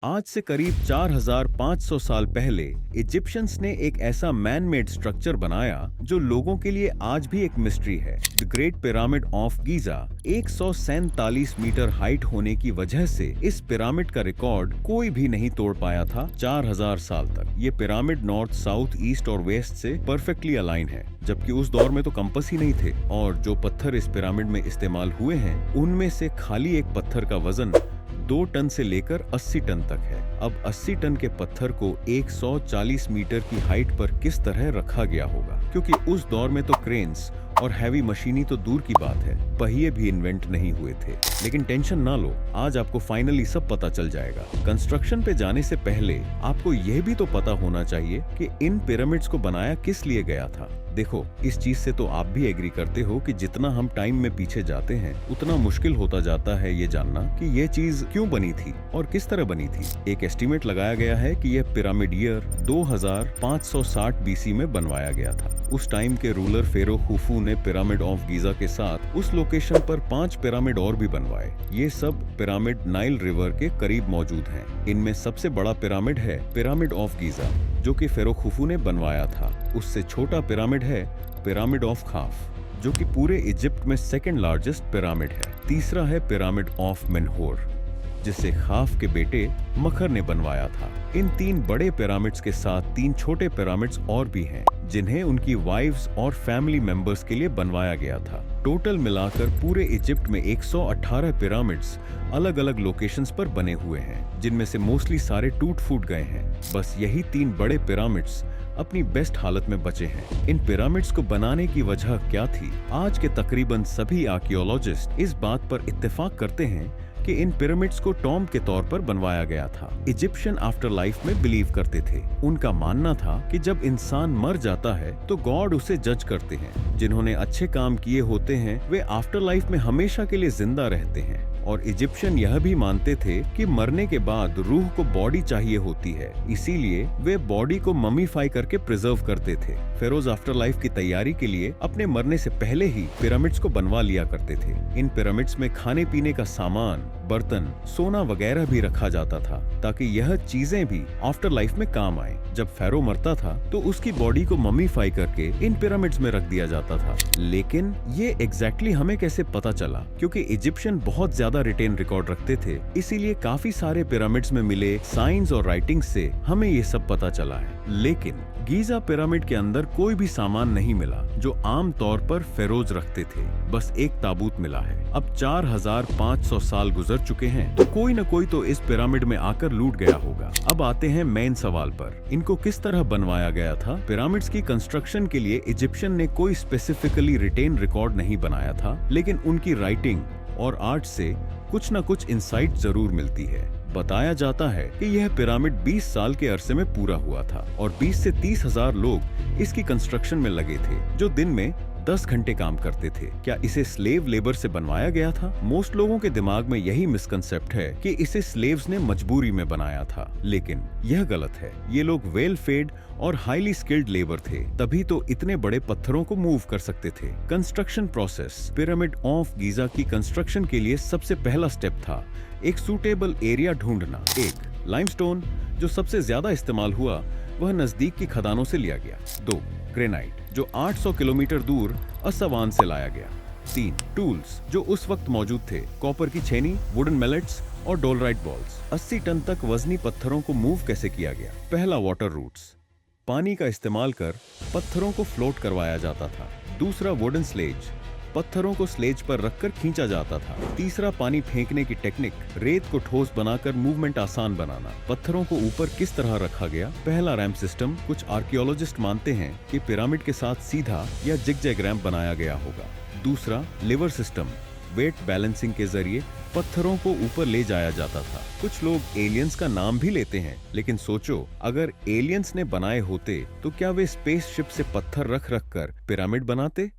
आज से करीब 4500 साल पहले इजिप्शियंस ने एक ऐसा मैन मेड स्ट्रक्चर बनाया जो लोगों के लिए आज भी एक मिस्ट्री है। The great pyramid of Giza 147 metre height होने की वजह से इस पिरामिड का रिकॉर्ड कोई भी नहीं तोड़ पाया था 4000 साल तक। ये पिरामिड नॉर्थ, साउथ, ईस्ट और वेस्ट से परफेक्टली अलाइन है, जबकि उस दौर में तो कंपास ही नहीं थे। और जो पत्थर इस पिरामिड में इस्तेमाल हुए हैं, उनमें से खाली एक पत्थर का वजन 2 टन से लेकर 80 टन तक है। अब 80 टन के पत्थर को 140 मीटर की हाइट पर किस तरह रखा गया होगा, क्योंकि उस दौर में तो क्रेन्स और हैवी मशीनी तो दूर की बात है, पहिए भी इन्वेंट नहीं हुए थे। लेकिन टेंशन ना लो, आज आपको फाइनली सब पता चल जाएगा। कंस्ट्रक्शन पे जाने से पहले आपको यह भी तो पता होना चाहिए कि इन पिरामिड्स को बनाया किस लिए गया था। देखो, इस चीज से तो आप भी एग्री करते हो कि जितना हम टाइम में पीछे जाते हैं, उतना मुश्किल होता जाता है ये जानना कि ये चीज क्यों बनी थी और किस तरह बनी थी। एक एस्टीमेट लगाया गया है कि यह पिरामिड ईयर 2560 बीसी में बनवाया गया था। उस टाइम के रूलर फेरो खुफू ने पिरामिड ऑफ गीजा के साथ उस लोकेशन पर 5 पिरामिड और भी बनवाए। ये सब पिरामिड नाइल रिवर के करीब मौजूद हैं। इनमें सबसे बड़ा पिरामिड है पिरामिड ऑफ गीजा, जो कि फेरो खुफू ने बनवाया था। उससे छोटा पिरामिड है पिरामिड ऑफ खाफ, जो कि पूरे इजिप्ट में सेकंड लार्जेस्ट पिरामिड है। तीसरा है पिरामिड ऑफ मेन्होर, जिसे खाफ के बेटे मखर ने बनवाया था। इन 3 बड़े पिरामिड्स के साथ 3 छोटे पिरामिड्स और भी हैं, जिन्हें उनकी वाइव्स और फैमिली मेंबर्स के लिए बनवाया गया था। टोटल मिलाकर पूरे इजिप्ट में 118 पिरामिड्स अलग अलग लोकेशंस पर बने हुए हैं, जिनमें से मोस्टली सारे टूट फूट गए हैं। बस यही 3 बड़े पिरामिड्स अपनी बेस्ट हालत में बचे हैं। इन पिरामिड्स को बनाने की वजह क्या थी? आज के तकरीबन सभी आर्कियोलॉजिस्ट इस बात पर इत्तेफाक करते हैं कि इन पिरामिड्स को टॉम्ब के तौर पर बनवाया गया था। इजिप्शियन आफ्टर लाइफ में बिलीव करते थे। उनका मानना था कि जब इंसान मर जाता है तो गॉड उसे जज करते हैं। जिन्होंने अच्छे काम किए होते हैं वे आफ्टर लाइफ में हमेशा के लिए जिंदा रहते हैं। और इजिप्शियन यह भी मानते थे कि मरने के बाद रूह को बॉडी चाहिए होती है, इसीलिए वे बॉडी को ममीफाई करके प्रिजर्व करते थे। फेरोज आफ्टर लाइफ की तैयारी के लिए अपने मरने से पहले ही पिरामिड्स को बनवा लिया करते थे। इन पिरामिड्स में खाने पीने का सामान, बर्तन, सोना वगैरह भी रखा जाता था, ताकि यह चीजें भी आफ्टर लाइफ में काम आए। जब फेरो मरता था तो उसकी बॉडी को ममीफाई करके इन पिरामिड्स में रख दिया जाता था। लेकिन ये एग्जैक्टली हमें कैसे पता चला? क्योंकि इजिप्शियन बहुत ज्यादा रिटेन रिकॉर्ड रखते थे, इसीलिए काफी सारे पिरामिड्स में मिले साइंस और राइटिंग से हमें ये सब पता चला है। लेकिन गीजा पिरामिड के अंदर कोई भी सामान नहीं मिला जो आम तौर पर फेरोज रखते थे। बस एक ताबूत मिला है। अब 4500 साल गुजर चुके हैं, तो कोई न कोई तो इस पिरामिड में आकर लूट गया होगा। अब आते हैं मेन सवाल पर, इनको किस तरह बनवाया गया था? पिरामिड्स की कंस्ट्रक्शन के लिए इजिप्शियन ने कोई स्पेसिफिकली रिटेन रिकॉर्ड नहीं बनाया था, लेकिन उनकी राइटिंग और आर्ट से कुछ न कुछ इंसाइट जरूर मिलती है। बताया जाता है कि यह पिरामिड 20 साल के अरसे में पूरा हुआ था और 20 से 30 हजार लोग इसकी कंस्ट्रक्शन में लगे थे, जो दिन में 10 घंटे काम करते थे। क्या इसे स्लेव लेबर से बनवाया गया था? मोस्ट लोगों के दिमाग में यही मिसकंसेप्ट है कि इसे स्लेव्स ने मजबूरी में बनाया था, लेकिन यह गलत है। ये लोग वेल फेड और हाईली स्किल्ड लेबर थे, तभी तो इतने बड़े पत्थरों को मूव कर सकते थे। Construction process pyramid of Giza की कंस्ट्रक्शन के लिए सबसे पहला स्टेप था एक सूटेबल एरिया ढूंढना। एक लाइमस्टोन, जो सबसे ज्यादा इस्तेमाल हुआ वह नजदीक की खदानों से लिया गया। 2 ग्रेनाइट, जो 800 किलोमीटर दूर असवान से लाया गया। 3 टूल्स, जो उस वक्त मौजूद थे, कॉपर की छेनी, वुडन मैलेट्स और डोलराइट बॉल्स। 80 टन तक वजनी पत्थरों को मूव कैसे किया गया? पहला वाटर रूट्स, पानी का इस्तेमाल कर पत्थरों को फ्लोट करवाया जाता था। दूसरा वुडन स्लेज, पत्थरों को स्लेज पर रखकर खींचा जाता था। तीसरा पानी फेंकने की टेक्निक, रेत को ठोस बनाकर मूवमेंट आसान बनाना। पत्थरों को ऊपर किस तरह रखा गया? पहला रैंप सिस्टम, कुछ आर्कियोलॉजिस्ट मानते हैं कि पिरामिड के साथ सीधा या जिगजैग रैंप बनाया गया होगा। दूसरा लिवर सिस्टम, वेट बैलेंसिंग के जरिए पत्थरों को ऊपर ले जाया जाता था। कुछ लोग एलियंस का नाम भी लेते हैं, लेकिन सोचो, अगर एलियंस ने बनाए होते तो क्या वे स्पेसशिप से पत्थर रख रख कर पिरामिड बनाते?